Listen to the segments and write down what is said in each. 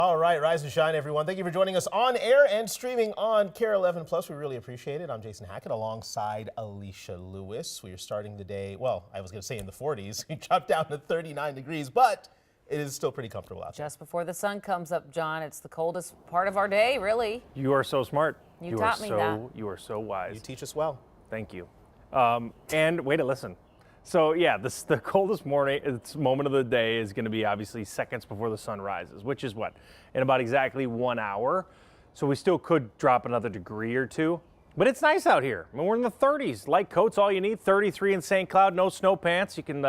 All right, rise and shine, everyone. Thank you for joining us on air and streaming on KARE 11 Plus. We really appreciate it. I'm Jason Hackett alongside Alicia Lewis. We are starting the day, well, I was going to say in the 40s. We dropped down to 39 degrees, but it is still pretty comfortable out there. Just before the sun comes up, John, it's the coldest part of our day, really. You are so smart. You taught me that. You are so wise. You teach us well. Thank you. And way to listen. So yeah, the coldest moment of the day is going to be obviously seconds before the sun rises, which is what? In about exactly 1 hour. So we still could drop another degree or two. But it's nice out here. I mean, we're in the 30s. Light coat's all you need. 33 in St. Cloud. No snow pants. You can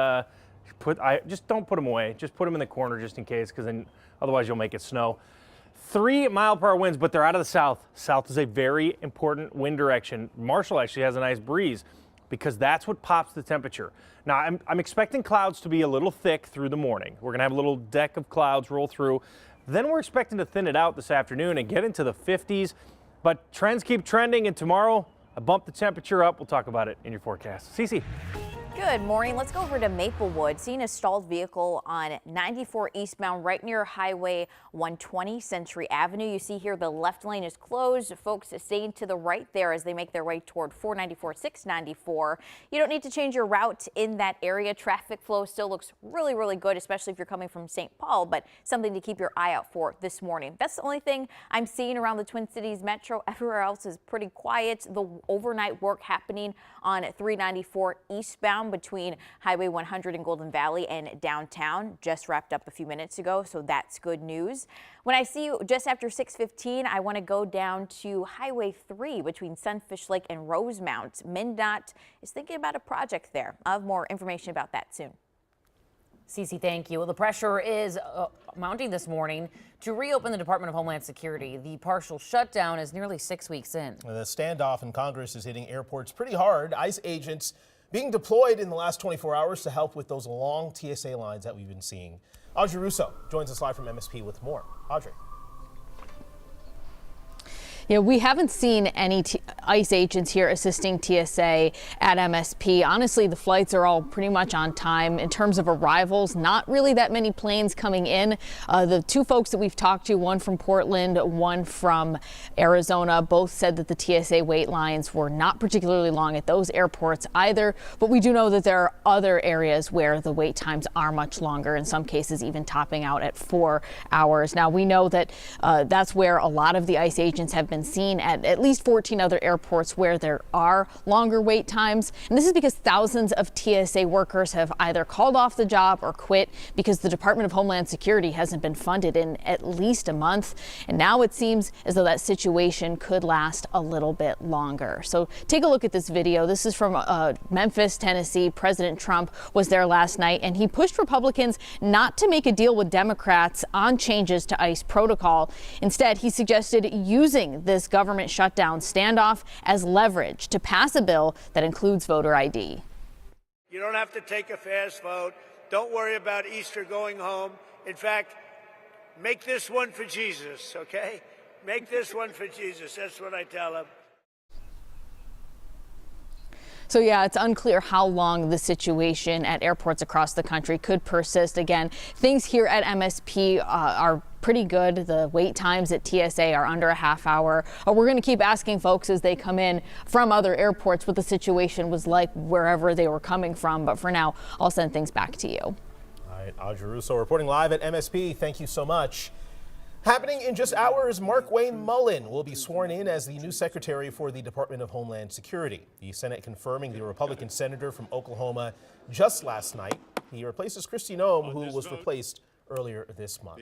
just don't put them away. Just put them in the corner just in case, because then otherwise you'll make it snow. 3-mile-per-hour winds, but they're out of the south. South is a very important wind direction. Marshall actually has a nice breeze, because that's what pops the temperature. Now, I'm expecting clouds to be a little thick through the morning. We're going to have a little deck of clouds roll through. Then we're expecting to thin it out this afternoon and get into the 50s. But trends keep trending, and tomorrow I bump the temperature up. We'll talk about it in your forecast. Cece. Good morning. Let's go over to Maplewood. Seeing a stalled vehicle on 94 eastbound right near Highway 120 Century Avenue. You see here the left lane is closed. Folks staying to the right there as they make their way toward 494, 694. You don't need to change your route in that area. Traffic flow still looks really good, especially if you're coming from St. Paul, but something to keep your eye out for this morning. That's the only thing I'm seeing around the Twin Cities metro. Everywhere else is pretty quiet. The overnight work happening on 394 eastbound between Highway 100 and Golden Valley and downtown just wrapped up a few minutes ago, so that's good news. When I see you just after 6:15, I want to go down to Highway 3 between Sunfish Lake and Rosemount. MnDOT is thinking about a project there. I'll have more information about that soon. Cece, thank you. Well, the pressure is mounting this morning to reopen the Department of Homeland Security. The partial shutdown is nearly 6 weeks in. The standoff in Congress is hitting airports pretty hard. ICE agents being deployed in the last 24 hours to help with those long TSA lines that we've been seeing. Audrey Russo joins us live from MSP with more. Audrey. Yeah, we haven't seen any ICE agents here assisting TSA at MSP. Honestly, the flights are all pretty much on time. In terms of arrivals, not really that many planes coming in. The two folks that we've talked to, one from Portland, one from Arizona, both said that the TSA wait lines were not particularly long at those airports either. But we do know that there are other areas where the wait times are much longer, in some cases even topping out at 4 hours. Now, we know that that's where a lot of the ICE agents have been seen at least 14 other airports where there are longer wait times. And this is because thousands of TSA workers have either called off the job or quit because the Department of Homeland Security hasn't been funded in at least a month. And now it seems as though that situation could last a little bit longer. So take a look at this video. This is from Memphis, Tennessee. President Trump was there last night, and he pushed Republicans not to make a deal with Democrats on changes to ICE protocol. Instead, he suggested using this government shutdown standoff as leverage to pass a bill that includes voter ID. You don't have to take a fast vote. Don't worry about Easter going home. In fact, make this one for Jesus, okay? Make this one for Jesus. That's what I tell them. So yeah, it's unclear how long the situation at airports across the country could persist. Again, things here at MSP are pretty good. The wait times at TSA are under a half hour. We're going to keep asking folks as they come in from other airports what the situation was like wherever they were coming from. But for now, I'll send things back to you. All right, Audrey Russo reporting live at MSP. Thank you so much. Happening in just hours, Markwayne Mullin will be sworn in as the new secretary for the Department of Homeland Security. The Senate confirming the Republican senator from Oklahoma just last night. He replaces Kristi Noem, who was replaced earlier this month.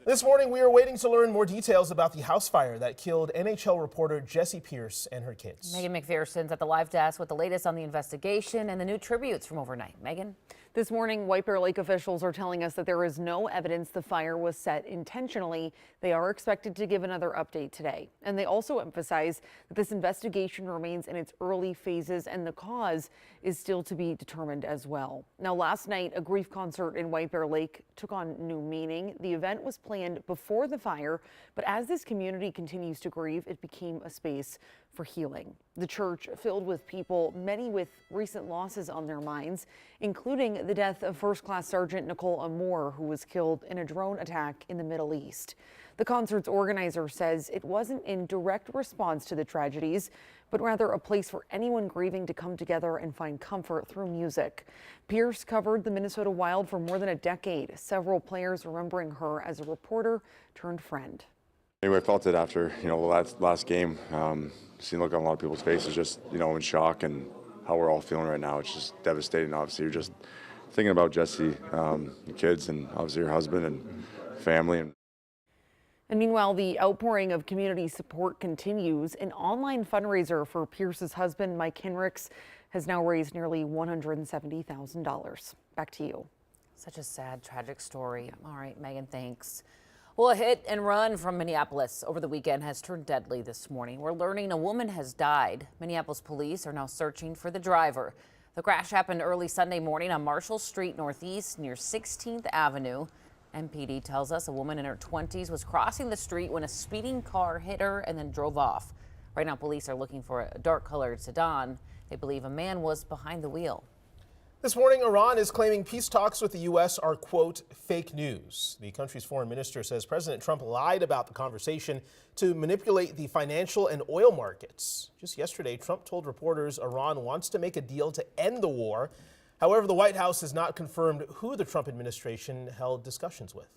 This morning, we are waiting to learn more details about the house fire that killed NHL reporter Jessie Pierce and her kids. Megan McPherson's at the live desk with the latest on the investigation and the new tributes from overnight. Megan? This morning, White Bear Lake officials are telling us that there is no evidence the fire was set intentionally. They are expected to give another update today. And they also emphasize that this investigation remains in its early phases and the cause is still to be determined as well. Now, last night, a grief concert in White Bear Lake took on new meaning. The event was planned before the fire, but as this community continues to grieve, it became a space for healing. The church filled with people, many with recent losses on their minds, including the death of First Class Sergeant Nicole Amore, who was killed in a drone attack in the Middle East. The concert's organizer says it wasn't in direct response to the tragedies, but rather a place for anyone grieving to come together and find comfort through music. Pierce covered the Minnesota Wild for more than a decade, several players remembering her as a reporter turned friend. Anyway, I felt it after, the last game. Seeing look on a lot of people's faces, just, in shock, and how we're all feeling right now. It's just devastating. Obviously, you're just thinking about Jesse, the kids, and obviously your husband and family. And meanwhile, the outpouring of community support continues. An online fundraiser for Pierce's husband, Mike Henricks, has now raised nearly $170,000. Back to you. Such a sad, tragic story. All right, Megan, thanks. Well, a hit and run from Minneapolis over the weekend has turned deadly this morning. We're learning a woman has died. Minneapolis police are now searching for the driver. The crash happened early Sunday morning on Marshall Street Northeast near 16th Avenue. MPD tells us a woman in her 20s was crossing the street when a speeding car hit her and then drove off. Right now, police are looking for a dark-colored sedan. They believe a man was behind the wheel. This morning, Iran is claiming peace talks with the U.S. are, quote, fake news. The country's foreign minister says President Trump lied about the conversation to manipulate the financial and oil markets. Just yesterday, Trump told reporters Iran wants to make a deal to end the war. However, the White House has not confirmed who the Trump administration held discussions with.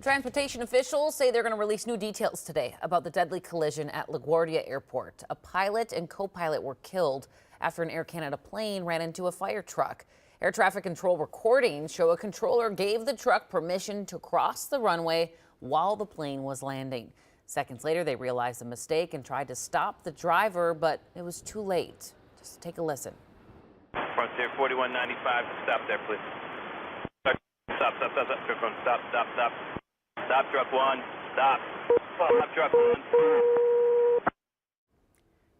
Transportation officials say they're going to release new details today about the deadly collision at LaGuardia Airport. A pilot and co-pilot were killed after an Air Canada plane ran into a fire truck. Air traffic control recordings show a controller gave the truck permission to cross the runway while the plane was landing. Seconds later, they realized the mistake and tried to stop the driver, but it was too late. Just take a listen. Frontier 4195, stop there, please. Stop, stop. Stop, truck one, stop. Stop, truck one.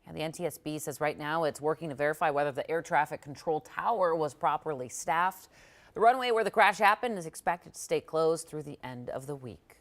And the NTSB says right now it's working to verify whether the air traffic control tower was properly staffed. The runway where the crash happened is expected to stay closed through the end of the week.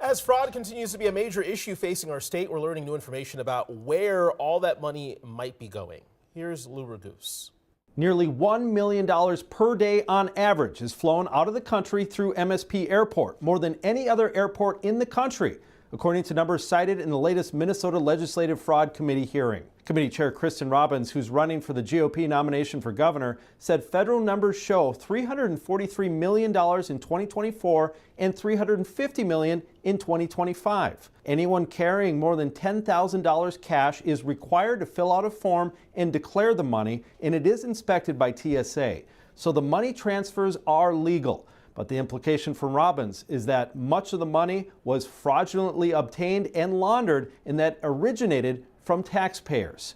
As fraud continues to be a major issue facing our state, we're learning new information about where all that money might be going. Here's Lou Ragoose. Nearly $1 million per day on average is flown out of the country through MSP Airport, more than any other airport in the country, according to numbers cited in the latest Minnesota Legislative Fraud Committee hearing. Committee Chair Kristen Robbins, who's running for the GOP nomination for governor, said federal numbers show $343 million in 2024 and $350 million in 2025. Anyone carrying more than $10,000 cash is required to fill out a form and declare the money, and it is inspected by TSA. So the money transfers are legal. But the implication from Robbins is that much of the money was fraudulently obtained and laundered and that originated from taxpayers.